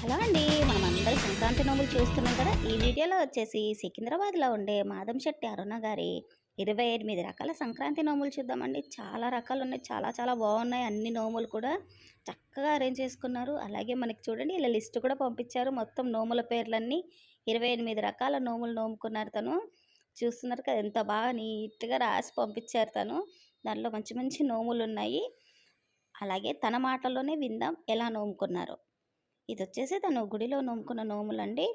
Hello అండి. మనమందరం సంక్రాంతి నోములు చూస్తున్నాం కదా! ఈ వీడియోలో వచ్చేసి సికింద్రాబాద్‌లో ఉండే మాదంశెట్టి అరుణ గారి 28 రకాల సంక్రాంతి నోములు చూద్దామండి. చాలా రకాలున్నాయి. చాలా చాలా బాగున్నాయి. అన్ని నోములు కూడా చక్కగా అరేంజ్ చేసుకున్నారు. అలాగే మనకి చూడండి ఇలా లిస్ట్ కూడా పంపించారు. మొత్తం నోముల పేర్లన్నీ 28 రకాల నోములు నోముకున్నారు తను. చూస్తున్నారు కదా! ఎంత బాగా నీట్‌గా రాసి పంపించారు తను. దాంట్లో మంచి మంచి నోములున్నాయి. అలాగే తన మాటల్లోనే విందాం ఎలా నోముకున్నారో. ఇదొచ్చేసి తను గుడిలో నోముకున్న నోములండి.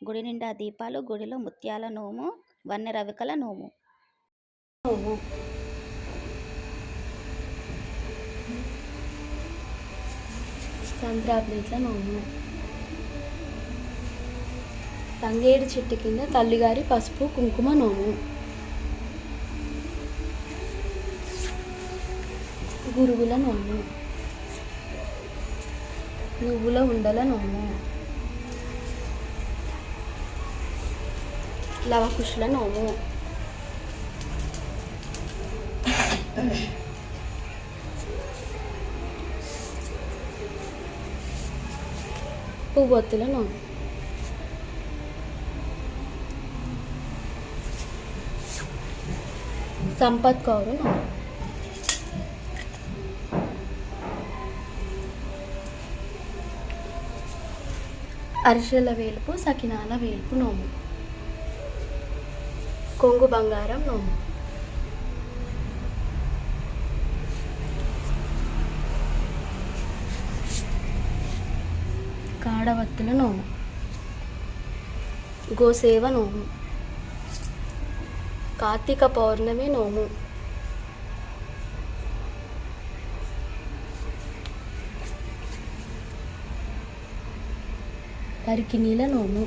గుడి నిండా దీపాలు, గుడిలో ముత్యాల నోము, వన్నె రవికల నోము. నోము సంక్రాంతిట్ల నోము తంగేడు చెట్టు కింద తల్లిగారి పసుపు కుంకుమ నోము గురుగుల నోము నువ్వుల ఉండల నోము లవకుశుల నోము పువ్వొత్తుల నోము సంపత్ కౌరు నోము అరిసెల వేలుపు సకినాల వేలుపు నోము కొంగు బంగారం నోము కాడవత్తుల నోము గోసేవ నోము కార్తీక పౌర్ణమి నోము పరికినీల నోము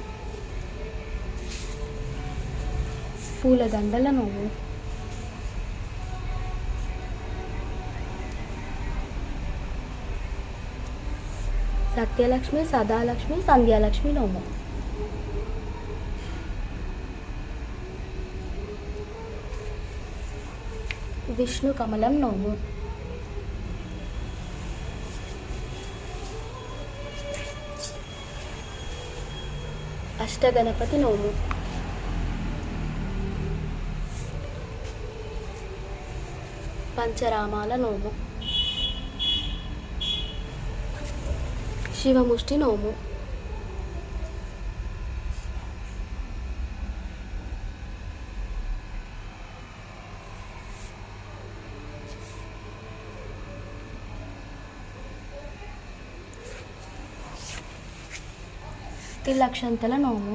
పూలదండల నోము సత్యలక్ష్మి సదాలక్ష్మి సంధ్యాలక్ష్మి నోము విష్ణు కమలం నోము అష్టగణపతి నోము పంచరామాల నోము శివముష్టి నోము తిలక్షంతల నోము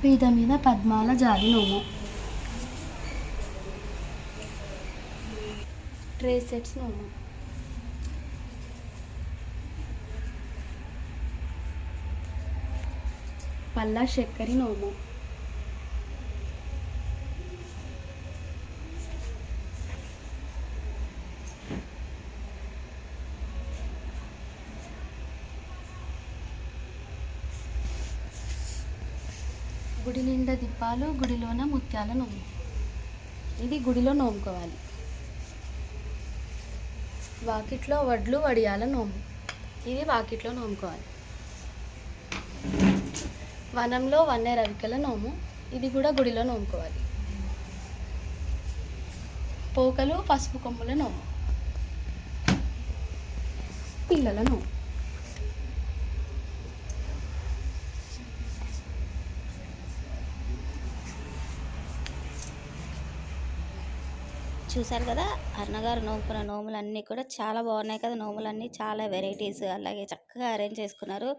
పీద మీద పద్మాల జాలి నోము ట్రే సెట్స్ నోము పల్లా చక్కెరి నోము గుడి నిండా దీపాలు గుడిలోన ముత్యాల నోము ఇది గుడిలో నోముకోవాలి. వాకిట్లో వడ్లు వడియాల నోము ఇది వాకిట్లో నోముకోవాలి. వనంలో వన్నె రవికల నోము ఇది కూడా గుడిలో నోముకోవాలి. పోకలు పసుపు కొమ్ముల నోము పిల్లల నోము. చూసారు కదా! అన్నగారు నోముకున్న నోములన్నీ కూడా చాలా బాగున్నాయి కదా! నోములన్నీ చాలా వెరైటీస్ అలాగే చక్కగా అరేంజ్ చేసుకున్నారు.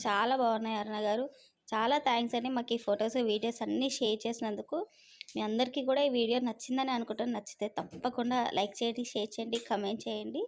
చాలా బాగున్నాయి అన్నగారు. చాలా థ్యాంక్స్ అండి మాకు ఈ ఫొటోస్, వీడియోస్ అన్నీ షేర్ చేసినందుకు. మీ అందరికీ కూడా ఈ వీడియో నచ్చిందని అనుకుంటాను. నచ్చితే తప్పకుండా లైక్ చేయండి, షేర్ చేయండి, కమెంట్ చేయండి.